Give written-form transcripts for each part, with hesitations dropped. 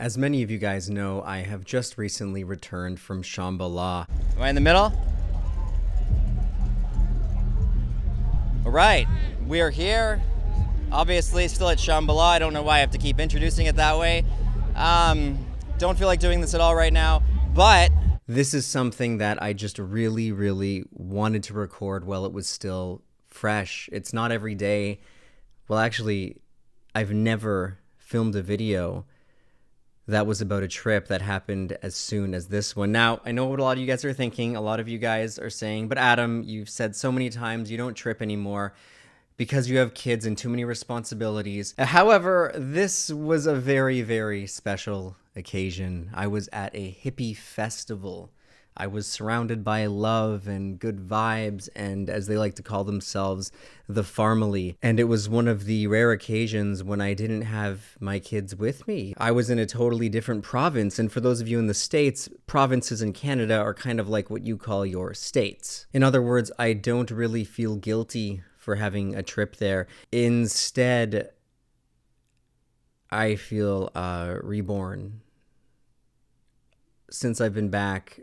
As many of you guys know, I have just recently returned from Shambhala. Am I in the middle? All right, we are here. Obviously, still at Shambhala. I don't know why I have to keep introducing it that way. Don't feel like doing this at all right now, but This is something that I just really wanted to record while it was still fresh. It's not every day. Well, actually, I've never filmed a video that was about a trip that happened as soon as this one. Now, I know what a lot of you guys are thinking. A lot of you guys are saying, but Adam, you've said so many times you don't trip anymore because you have kids and too many responsibilities. However, this was a very special occasion. I was at a hippie festival. I was surrounded by love and good vibes and, as they like to call themselves, the family. And it was one of the rare occasions when I didn't have my kids with me. I was in a totally different province, and for those of you in the States, provinces in Canada are kind of like what you call your states. In other words, I don't really feel guilty for having a trip there. Instead, I feel reborn. Since I've been back,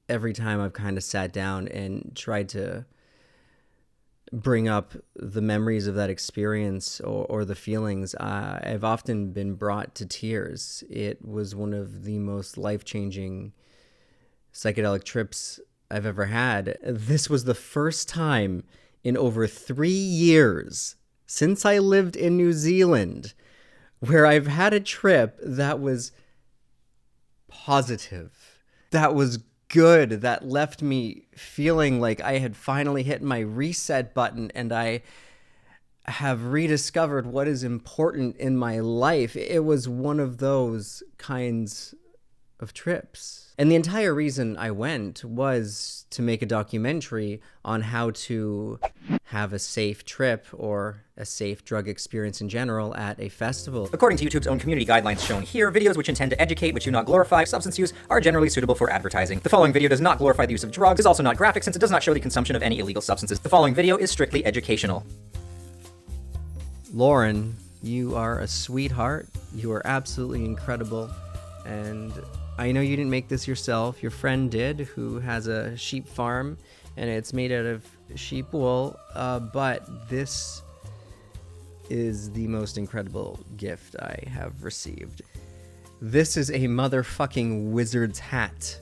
every time I've kind of sat down and tried to bring up the memories of that experience or the feelings, I've often been brought to tears. It was one of the most life-changing psychedelic trips I've ever had. This was the first time in over 3 years since I lived in New Zealand where I've had a trip that was positive, that was good, that left me feeling like I had finally hit my reset button and I have rediscovered what is important in my life. It was one of those kinds of trips. And the entire reason I went was to make a documentary on how to have a safe trip or a safe drug experience in general at a festival. According to YouTube's own community guidelines shown here, videos which intend to educate but do not glorify substance use are generally suitable for advertising. The following video does not glorify the use of drugs, is also not graphic since it does not show the consumption of any illegal substances. The following video is strictly educational. Lauren, you are a sweetheart. You are absolutely incredible. And I know you didn't make this yourself. Your friend did, who has a sheep farm, and it's made out of sheep wool. But this is the most incredible gift I have received. This is a motherfucking wizard's hat.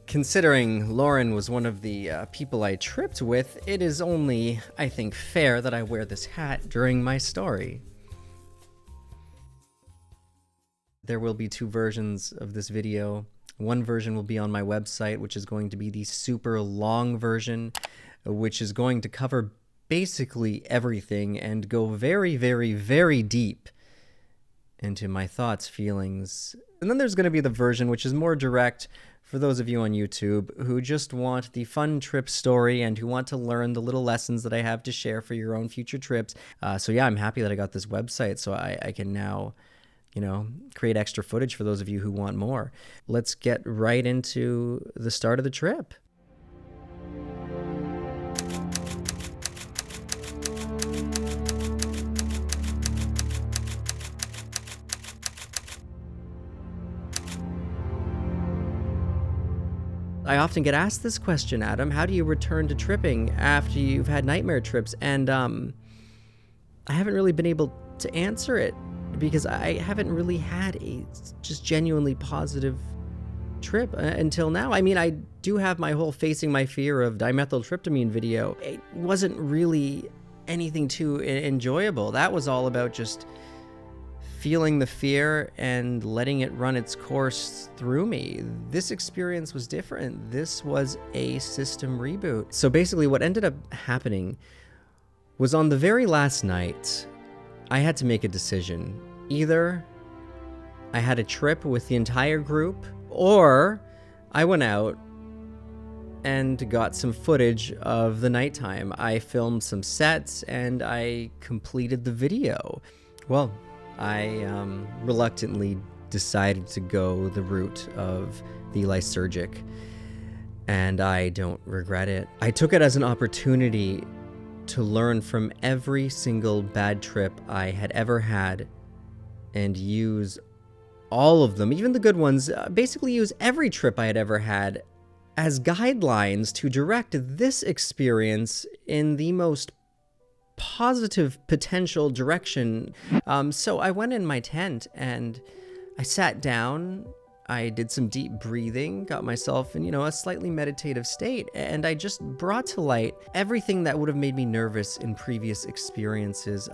Considering Lauren was one of the people I tripped with, it is only, I think, fair that I wear this hat during my story. There will be 2 versions of this video. One version will be on my website, which is going to be the super long version, which is going to cover basically everything and go very deep into my thoughts, feelings. And then there's going to be the version which is more direct for those of you on YouTube who just want the fun trip story and who want to learn the little lessons that I have to share for your own future trips. So yeah, I'm happy that I got this website so I can now, create extra footage for those of you who want more. Let's get right into the start of the trip. I often get asked this question, Adam, how do you return to tripping after you've had nightmare trips? And I haven't really been able to answer it because I haven't really had a just genuinely positive trip until now. I mean, I do have my whole facing my fear of dimethyltryptamine video. It wasn't really anything too enjoyable. That was all about just feeling the fear and letting it run its course through me. This experience was different. This was a system reboot. So basically what ended up happening was on the very last night, I had to make a decision. Either I had a trip with the entire group, or I went out and got some footage of the nighttime. I filmed some sets and I completed the video. Well, I reluctantly decided to go the route of the lysergic, and I don't regret it. I took it as an opportunity to learn from every single bad trip I had ever had and use all of them, even the good ones, basically use every trip I had ever had as guidelines to direct this experience in the most positive potential direction. So I went in my tent and I sat down. I did some deep breathing, got myself in, a slightly meditative state, and I just brought to light everything that would have made me nervous in previous experiences.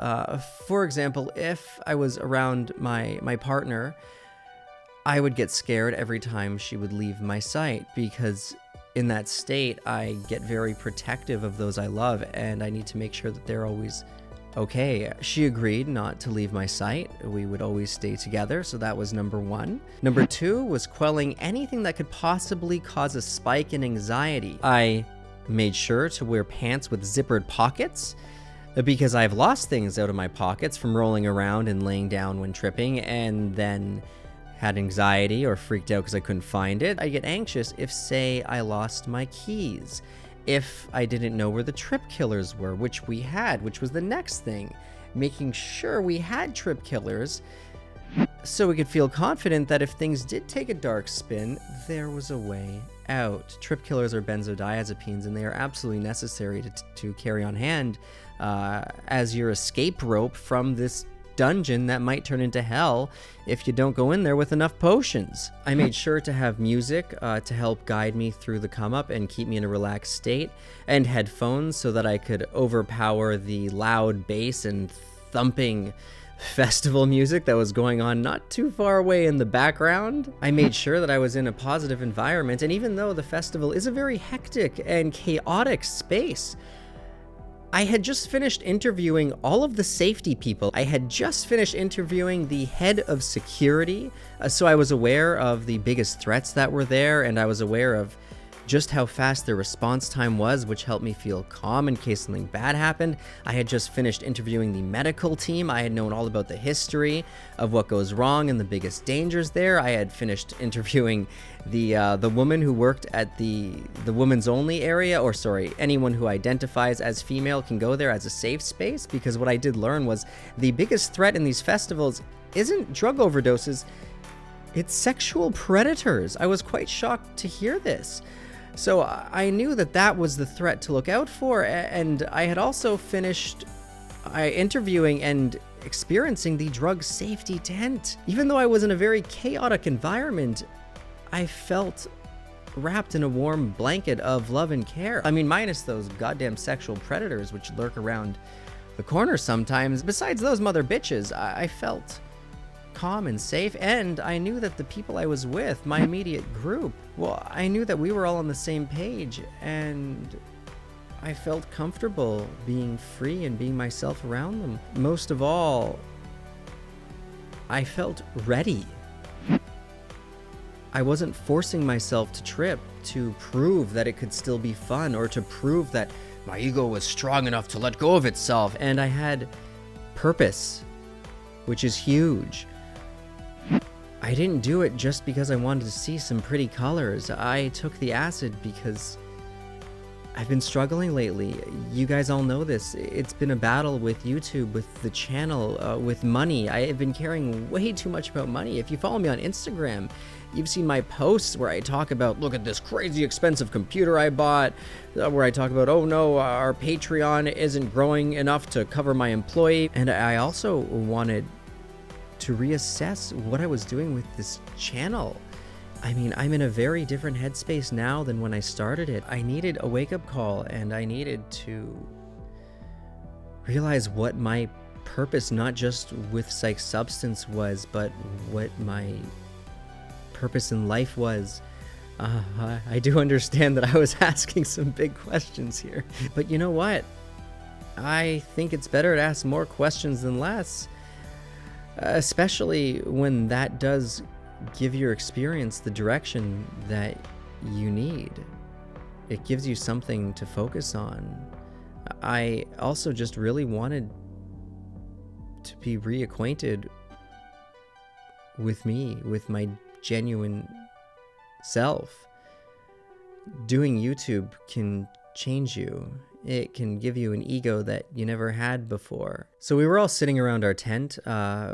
For example, if I was around my partner, I would get scared every time she would leave my sight, because in that state, I get very protective of those I love, and I need to make sure that they're always okay. She agreed not to leave my sight. We would always stay together, so that was number one. Number two was quelling anything that could possibly cause a spike in anxiety. I made sure to wear pants with zippered pockets, because I've lost things out of my pockets from rolling around and laying down when tripping, and then had anxiety or freaked out because I couldn't find it. I get anxious if, say, I lost my keys, if I didn't know where the trip killers were, which we had, which was the next thing. Making sure we had trip killers so we could feel confident that if things did take a dark spin, there was a way out. Trip killers are benzodiazepines, and they are absolutely necessary to carry on hand as your escape rope from this dungeon that might turn into hell if you don't go in there with enough potions. I made sure to have music to help guide me through the come up and keep me in a relaxed state, and headphones so that I could overpower the loud bass and thumping festival music that was going on not too far away in the background. I made sure that I was in a positive environment, and even though the festival is a very hectic and chaotic space, I had just finished interviewing all of the safety people. I had just finished interviewing the head of security, so I was aware of the biggest threats that were there, and I was aware of just how fast their response time was, which helped me feel calm in case something bad happened. I had just finished interviewing the medical team. I had known all about the history of what goes wrong and the biggest dangers there. I had finished interviewing the woman who worked at the women's only area, or sorry, anyone who identifies as female can go there as a safe space, because what I did learn was the biggest threat in these festivals isn't drug overdoses, it's sexual predators. I was quite shocked to hear this. So I knew that that was the threat to look out for, and I had also finished interviewing and experiencing the drug safety tent. Even though I was in a very chaotic environment, I felt wrapped in a warm blanket of love and care. I mean, minus those goddamn sexual predators which lurk around the corner sometimes. Besides those mother bitches, I felt calm and safe, and I knew that the people I was with, my immediate group, well, I knew that we were all on the same page, and I felt comfortable being free and being myself around them. Most of all, I felt ready. I wasn't forcing myself to trip to prove that it could still be fun, or to prove that my ego was strong enough to let go of itself, and I had purpose, which is huge. I didn't do it just because I wanted to see some pretty colors. I took the acid because I've been struggling lately. You guys all know this. It's been a battle with YouTube, with the channel, with money. I have been caring way too much about money. If you follow me on Instagram, you've seen my posts where I talk about, look at this crazy expensive computer I bought, where I talk about, oh no, our Patreon isn't growing enough to cover my employee. And I also wanted to reassess what I was doing with this channel. I mean, I'm in a very different headspace now than when I started it. I needed a wake-up call, and I needed to realize what my purpose, not just with psych substance, was, but what my purpose in life was. I do understand that I was asking some big questions here, but you know what? I think it's better to ask more questions than less. Especially when that does give your experience the direction that you need. It gives you something to focus on. I also just really wanted to be reacquainted with me, with my genuine self. Doing YouTube can change you. it can give you an ego that you never had before. So we were all sitting around our tent.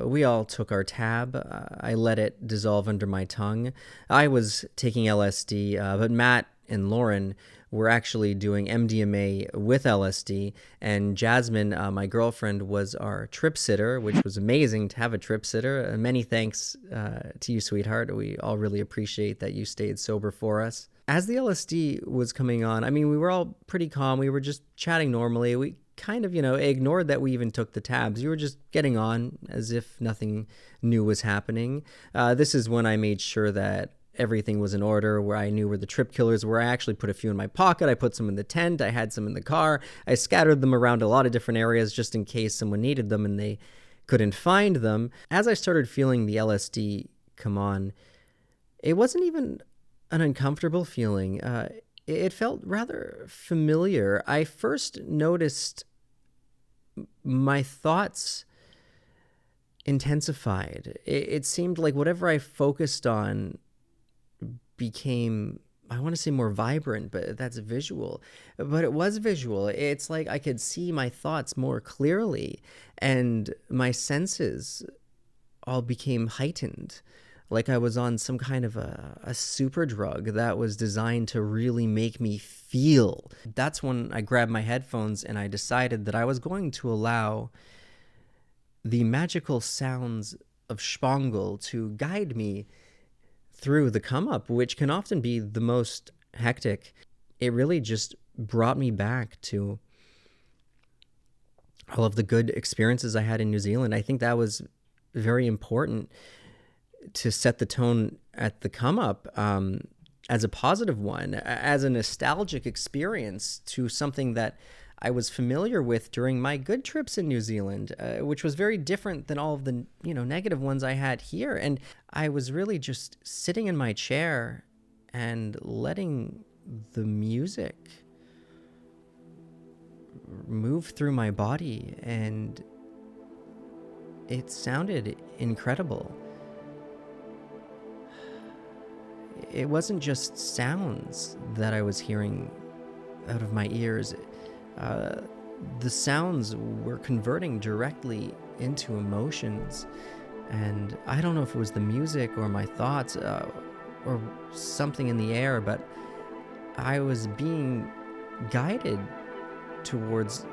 We all took our tab. I let it dissolve under my tongue. I was taking LSD, but Matt and Lauren were actually doing MDMA with LSD, and Jasmine, my girlfriend, was our trip sitter, which was amazing to have a trip sitter. Many thanks to you, sweetheart. We all really appreciate that you stayed sober for us. As the LSD was coming on, I mean, we were all pretty calm. We were just chatting normally. We kind of, ignored that we even took the tabs. You were just getting on as if nothing new was happening. This is when I made sure that everything was in order, where I knew where the trip killers were. I actually put a few in my pocket. I put some in the tent. I had some in the car. I scattered them around a lot of different areas just in case someone needed them and they couldn't find them. As I started feeling the LSD come on, it wasn't even an uncomfortable feeling. It felt rather familiar. I first noticed my thoughts intensified. It seemed like whatever I focused on became, I want to say more vibrant, but that's visual. But it was visual. It's like I could see my thoughts more clearly, and my senses all became heightened. Like I was on some kind of a super drug that was designed to really make me feel. That's when I grabbed my headphones and I decided that I was going to allow the magical sounds of Spangle to guide me through the come up, which can often be the most hectic. It really just brought me back to all of the good experiences I had in New Zealand. I think that was very important to set the tone at the come up as a positive one, as a nostalgic experience to something that I was familiar with during my good trips in New Zealand, which was very different than all of the negative ones I had here. And I was really just sitting in my chair and letting the music move through my body, and it sounded incredible. It wasn't just sounds that I was hearing out of my ears. The sounds were converting directly into emotions. And I don't know if it was the music or my thoughts or something in the air, but I was being guided towards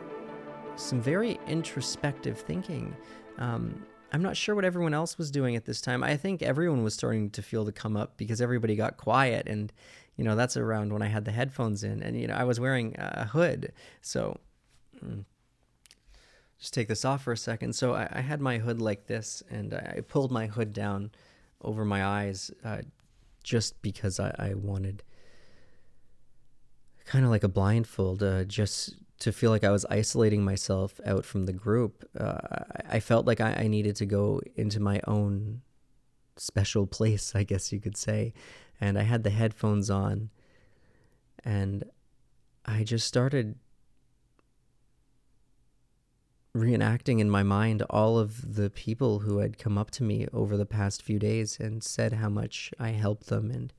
some very introspective thinking. I'm not sure what everyone else was doing at this time. I think everyone was starting to feel the come up because everybody got quiet, and that's around when I had the headphones in, and I was wearing a hood. So just take this off for a second. So I had my hood like this, and I pulled my hood down over my eyes just because I wanted kind of like a blindfold, just to feel like I was isolating myself out from the group. I felt like I needed to go into my own special place, I guess you could say. And I had the headphones on, and I just started reenacting in my mind all of the people who had come up to me over the past few days and said how much I helped them and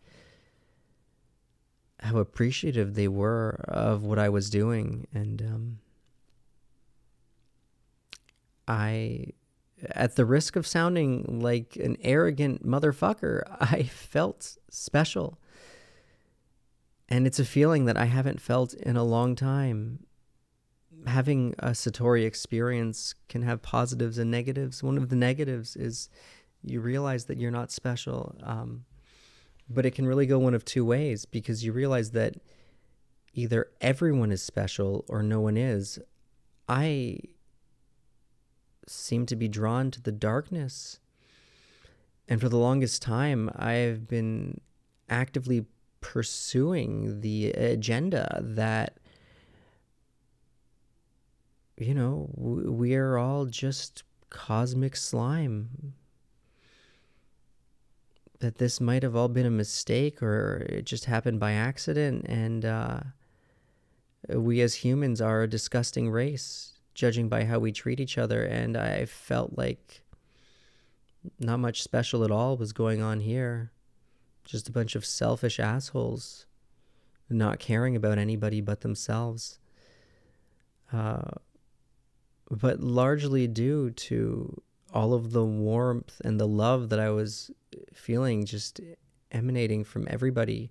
how appreciative they were of what I was doing. And I, at the risk of sounding like an arrogant motherfucker, I felt special. And it's a feeling that I haven't felt in a long time. Having a Satori experience can have positives and negatives. One of the negatives is you realize that you're not special. But it can really go one of two ways, because you realize that either everyone is special or no one is. I seem to be drawn to the darkness. And for the longest time, I've been actively pursuing the agenda that, we're all just cosmic slime. That this might have all been a mistake, or it just happened by accident, and we as humans are a disgusting race, judging by how we treat each other. And I felt like not much special at all was going on here. Just a bunch of selfish assholes not caring about anybody but themselves. but largely due to all of the warmth and the love that I was feeling just emanating from everybody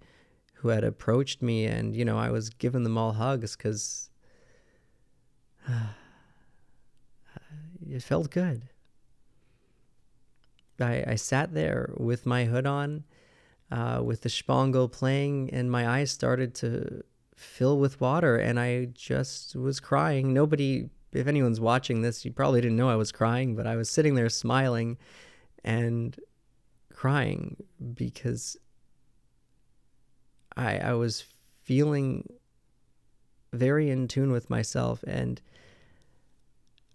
who had approached me. And, I was giving them all hugs because it felt good. I sat there with my hood on, with the spango playing, and my eyes started to fill with water, and I just was crying. Nobody, if anyone's watching this, you probably didn't know I was crying, but I was sitting there smiling and crying because I was feeling very in tune with myself, and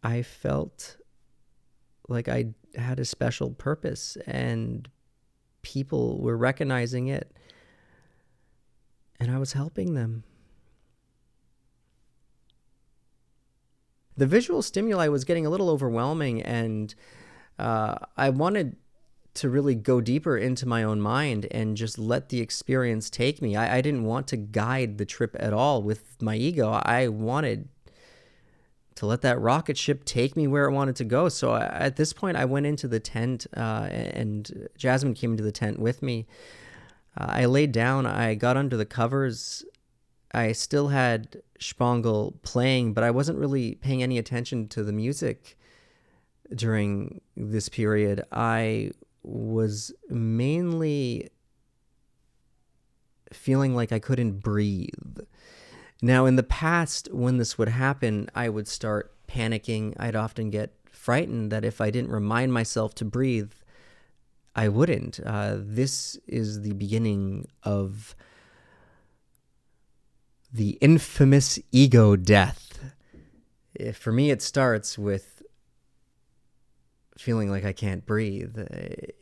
I felt like I had a special purpose, and people were recognizing it, and I was helping them. The visual stimuli was getting a little overwhelming, and I wanted to really go deeper into my own mind and just let the experience take me. I didn't want to guide the trip at all with my ego. I wanted to let that rocket ship take me where it wanted to go. So at this point, I went into the tent, and Jasmine came into the tent with me. I laid down, I got under the covers. I still had Spangle playing, but I wasn't really paying any attention to the music during this period. I was mainly feeling like I couldn't breathe. Now, in the past, when this would happen, I would start panicking. I'd often get frightened that if I didn't remind myself to breathe, I wouldn't. This is the beginning of the infamous ego death. For me, it starts with feeling like I can't breathe.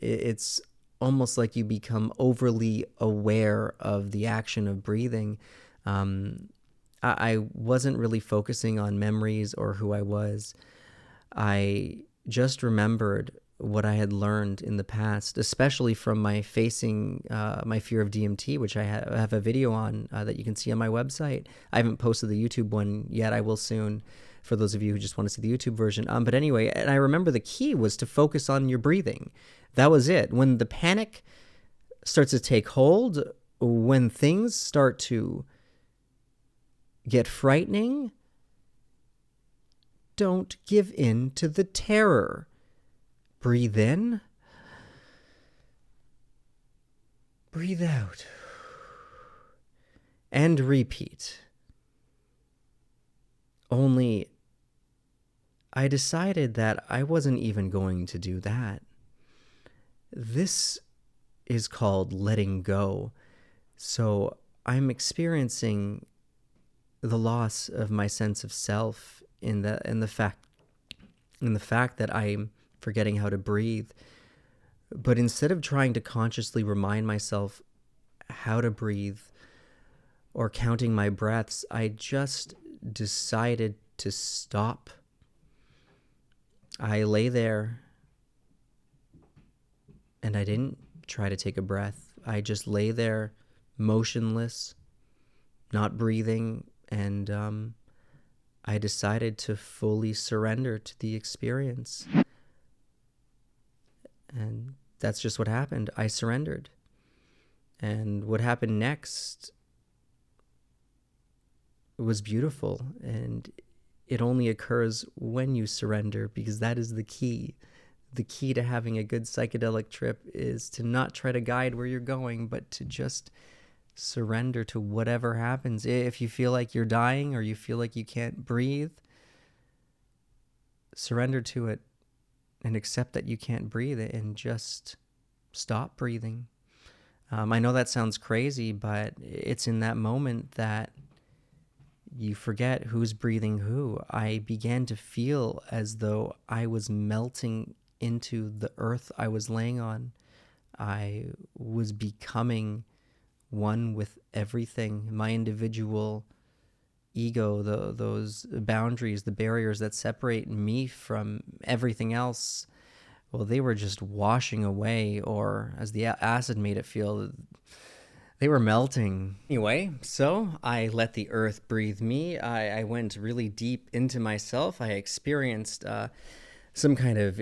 It's almost like you become overly aware of the action of breathing. I wasn't really focusing on memories or who I was. I just remembered what I had learned in the past, especially from my facing my fear of DMT, which I have a video on that you can see on my website. I haven't posted the YouTube one yet. I will soon, for those of you who just want to see the YouTube version. But anyway, and I remember the key was to focus on your breathing. That was it. When the panic starts to take hold, when things start to get frightening, don't give in to the terror. Breathe in, breathe out, and repeat. Only I decided that I wasn't even going to do that. This is called letting go. So I'm experiencing the loss of my sense of self in the fact that I'm forgetting how to breathe. But instead of trying to consciously remind myself how to breathe or counting my breaths, I just decided to stop. I lay there and I didn't try to take a breath. I just lay there motionless, not breathing, and I decided to fully surrender to the experience. And that's just what happened. I surrendered. And what happened next was beautiful. And it only occurs when you surrender, because that is the key. The key to having a good psychedelic trip is to not try to guide where you're going, but to just surrender to whatever happens. If you feel like you're dying or you feel like you can't breathe, surrender to it. And accept that you can't breathe and just stop breathing. I know that sounds crazy, but it's in that moment that you forget who's breathing who. I began to feel as though I was melting into the earth I was laying on. I was becoming one with everything. My individual ego, those boundaries, the barriers that separate me from everything else, well, they were just washing away, or as the acid made it feel, They were melting. Anyway, so I let the earth breathe me. I went really deep into myself. I experienced some kind of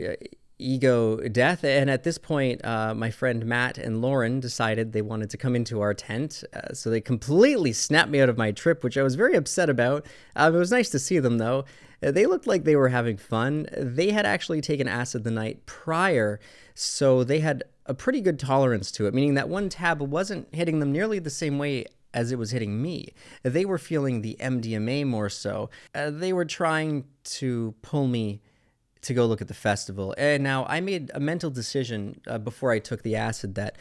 ego death. And at this point, my friend Matt and Lauren decided they wanted to come into our tent. So they completely snapped me out of my trip, which I was very upset about. It was nice to see them, though. They looked like they were having fun. They had actually taken acid the night prior, so they had a pretty good tolerance to it, meaning that one tab wasn't hitting them nearly the same way as it was hitting me. They were feeling the MDMA more so. They were trying to pull me to go look at the festival. And now I made a mental decision before I took the acid that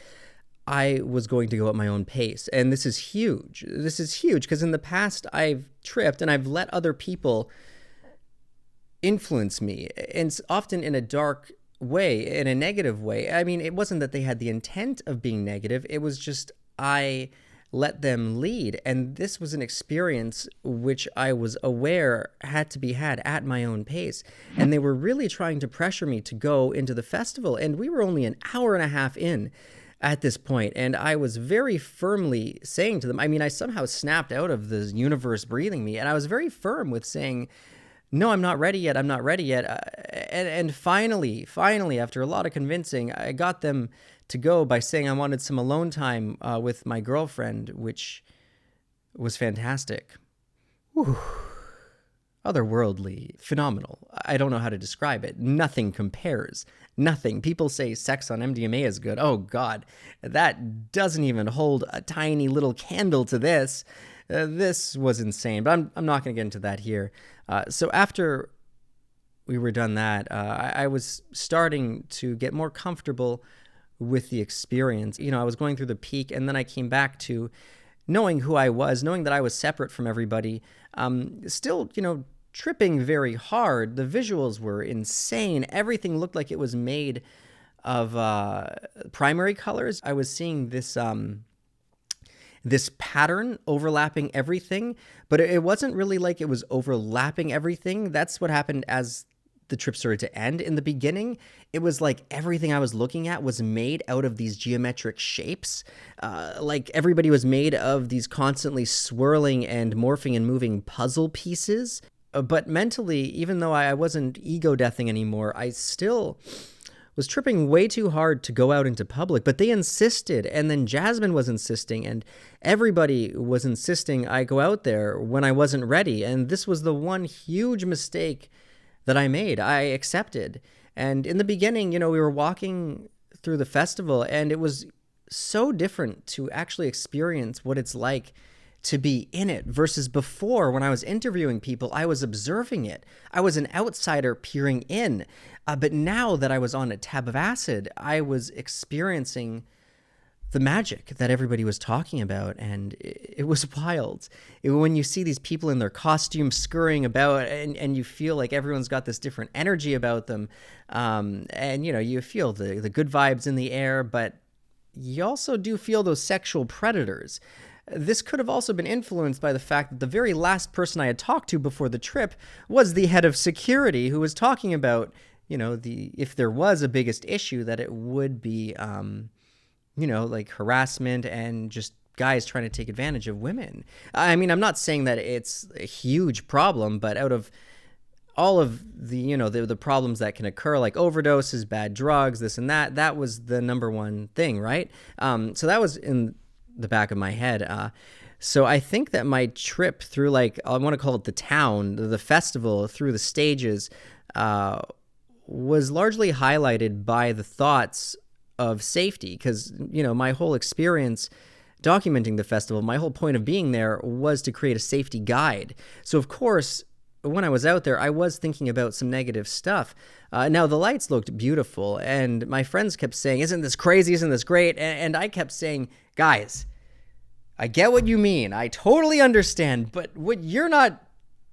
I was going to go at my own pace. And this is huge. This is huge because in the past I've tripped and I've let other people influence me, and often in a dark way, in a negative way. I mean, it wasn't that they had the intent of being negative. It was just I let them lead. And this was an experience which I was aware had to be had at my own pace. And they were really trying to pressure me to go into the festival. And we were only an hour and a half in at this point. And I was very firmly saying to them, I mean, I somehow snapped out of the universe breathing me. And I was very firm with saying, no, I'm not ready yet. I'm not ready yet. And finally, after a lot of convincing, I got them to go by saying I wanted some alone time with my girlfriend, which was fantastic. Whew. Otherworldly, phenomenal. I don't know how to describe it. Nothing compares. Nothing. People say sex on MDMA is good. Oh, God. That doesn't even hold a tiny little candle to this. This was insane, but I'm not going to get into that here. So after we were done that, I was starting to get more comfortable with the experience. You know, I was going through the peak, and then I came back to knowing who I was, knowing that I was separate from everybody, still, you know, tripping very hard. The visuals were insane. Everything looked like it was made of primary colors. I was seeing this pattern overlapping everything, but it wasn't really like it was overlapping everything. That's what happened as the trip started to end. In the beginning, it was like everything I was looking at was made out of these geometric shapes. Like everybody was made of these constantly swirling and morphing and moving puzzle pieces. But mentally, even though I wasn't ego-deathing anymore, I still was tripping way too hard to go out into public. But they insisted, and then Jasmine was insisting, and everybody was insisting I go out there when I wasn't ready. And this was the one huge mistake that I made. I accepted. And in the beginning, you know, we were walking through the festival, and it was so different to actually experience what it's like to be in it versus before. When I was interviewing people, I was observing it. I was an outsider peering in. But now that I was on a tab of acid, I was experiencing the magic that everybody was talking about, and it was wild. When you see these people in their costumes scurrying about, and you feel like everyone's got this different energy about them, and you know, you feel the good vibes in the air, but you also do feel those sexual predators. This could have also been influenced by the fact that the very last person I had talked to before the trip was the head of security, who was talking about, you know, if there was a biggest issue, that it would be you know, like harassment and just guys trying to take advantage of women. I mean, I'm not saying that it's a huge problem, but out of all of the, you know, the problems that can occur, like overdoses, bad drugs, this and that, that was the number one thing, right? So that was in the back of my head. So I think that my trip through, like, I want to call it the town, the festival, through the stages, was largely highlighted by the thoughts of safety, because, you know, my whole experience documenting the festival, my whole point of being there was to create a safety guide. So of course, when I was out there, I was thinking about some negative stuff. Now the lights looked beautiful, and my friends kept saying, isn't this crazy? Isn't this great? And I kept saying, guys, I get what you mean. I totally understand. But what you're not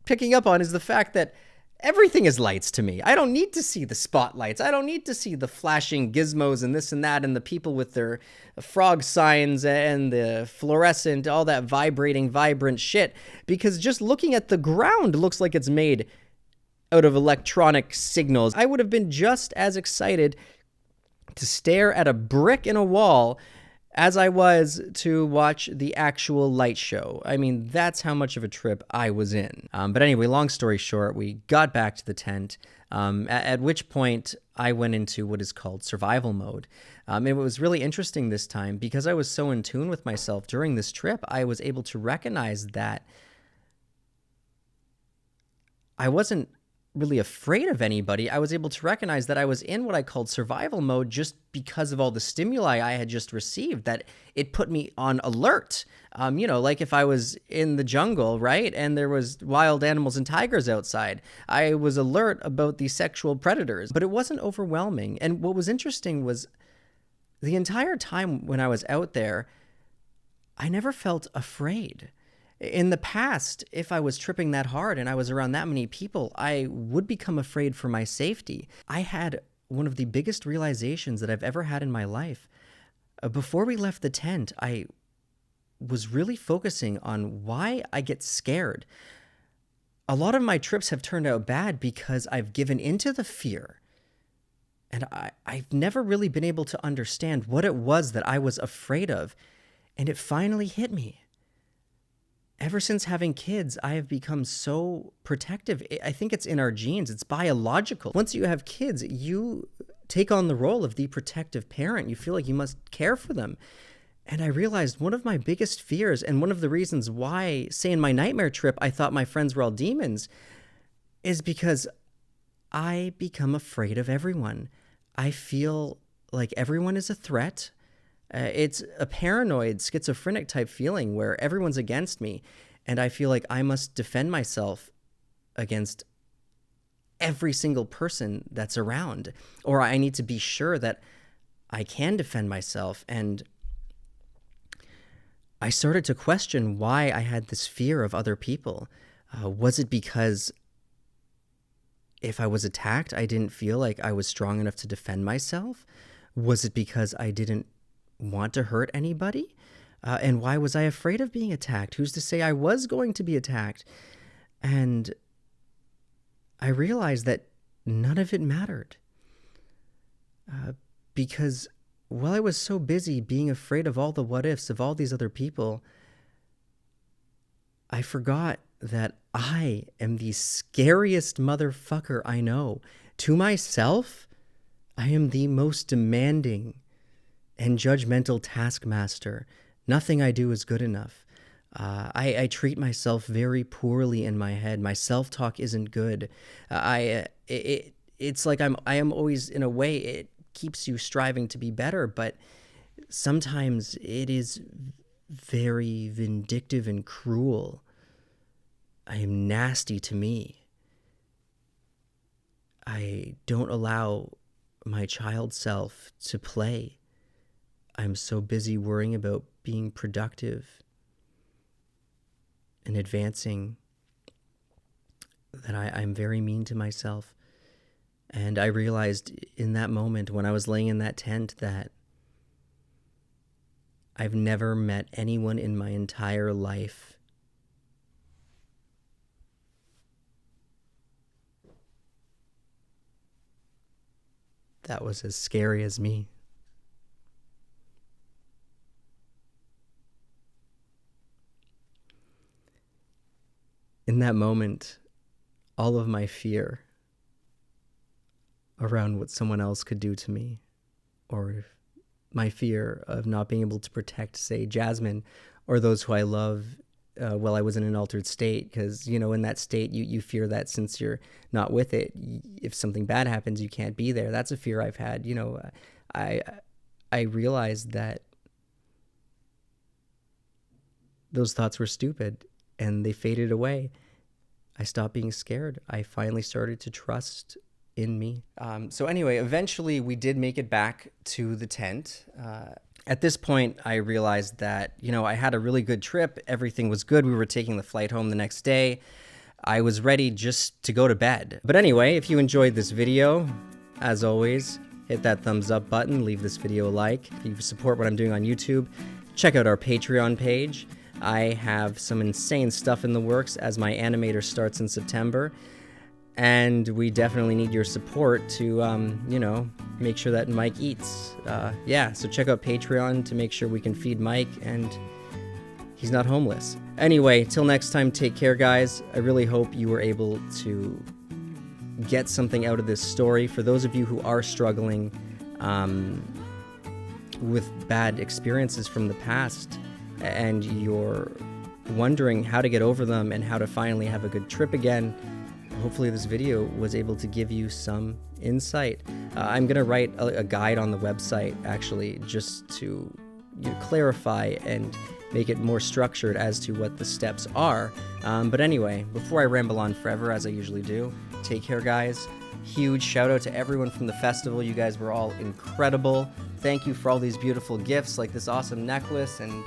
picking up on is the fact that everything is lights to me. I don't need to see the spotlights. I don't need to see the flashing gizmos and this and that, and the people with their frog signs and the fluorescent, all that vibrating, vibrant shit. Because just looking at the ground looks like it's made out of electronic signals. I would have been just as excited to stare at a brick in a wall as I was to watch the actual light show. I mean, that's how much of a trip I was in. But anyway, long story short, we got back to the tent, at which point I went into what is called survival mode. It was really interesting this time because I was so in tune with myself during this trip. I was able to recognize that I wasn't really afraid of anybody. I was able to recognize that I was in what I called survival mode just because of all the stimuli I had just received, that it put me on alert. Like if I was in the jungle, right, and there was wild animals and tigers outside, I was alert about the sexual predators, but it wasn't overwhelming. And what was interesting was the entire time when I was out there, I never felt afraid. In the past, if I was tripping that hard and I was around that many people, I would become afraid for my safety. I had one of the biggest realizations that I've ever had in my life. Before we left the tent, I was really focusing on why I get scared. A lot of my trips have turned out bad because I've given into the fear. And I've never really been able to understand what it was that I was afraid of. And it finally hit me. Ever since having kids, I have become so protective. I think it's in our genes. It's biological. Once you have kids, you take on the role of the protective parent. You feel like you must care for them. And I realized one of my biggest fears, and one of the reasons why, say in my nightmare trip, I thought my friends were all demons, is because I become afraid of everyone. I feel like everyone is a threat. It's a paranoid, schizophrenic type feeling where everyone's against me, and I feel like I must defend myself against every single person that's around, or I need to be sure that I can defend myself. And I started to question why I had this fear of other people. Was it because if I was attacked, I didn't feel like I was strong enough to defend myself? Was it because I didn't want to hurt anybody? And why was I afraid of being attacked? Who's to say I was going to be attacked? And I realized that none of it mattered. Because while I was so busy being afraid of all the what ifs of all these other people, I forgot that I am the scariest motherfucker I know. To myself, I am the most demanding and judgmental taskmaster. Nothing I do is good enough. I treat myself very poorly in my head. My self-talk isn't good. It's like I am always, in a way, it keeps you striving to be better, but sometimes it is very vindictive and cruel. I am nasty to me. I don't allow my child self to play. I'm so busy worrying about being productive and advancing that I'm very mean to myself. And I realized in that moment when I was laying in that tent that I've never met anyone in my entire life that was as scary as me. In that moment, all of my fear around what someone else could do to me, or my fear of not being able to protect, say, Jasmine, or those who I love while I was in an altered state, because, in that state, you fear that since you're not with it, if something bad happens, you can't be there. That's a fear I've had. I realized that those thoughts were stupid, and they faded away. I stopped being scared. I finally started to trust in me. So anyway, eventually we did make it back to the tent. At this point, I realized that, I had a really good trip. Everything was good. We were taking the flight home the next day. I was ready just to go to bed. But anyway, if you enjoyed this video, as always, hit that thumbs up button, leave this video a like. If you support what I'm doing on YouTube, check out our Patreon page. I have some insane stuff in the works as my animator starts in September. And we definitely need your support to, make sure that Mike eats. Yeah, so check out Patreon to make sure we can feed Mike and he's not homeless. Anyway, till next time, take care, guys. I really hope you were able to get something out of this story. For those of you who are struggling with bad experiences from the past and you're wondering how to get over them and how to finally have a good trip again, hopefully this video was able to give you some insight. I'm going to write a guide on the website, actually, just to clarify and make it more structured as to what the steps are. But anyway, before I ramble on forever, as I usually do, take care, guys. Huge shout out to everyone from the festival. You guys were all incredible. Thank you for all these beautiful gifts, like this awesome necklace and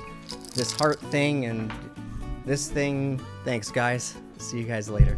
this heart thing and this thing. Thanks, guys. See you guys later.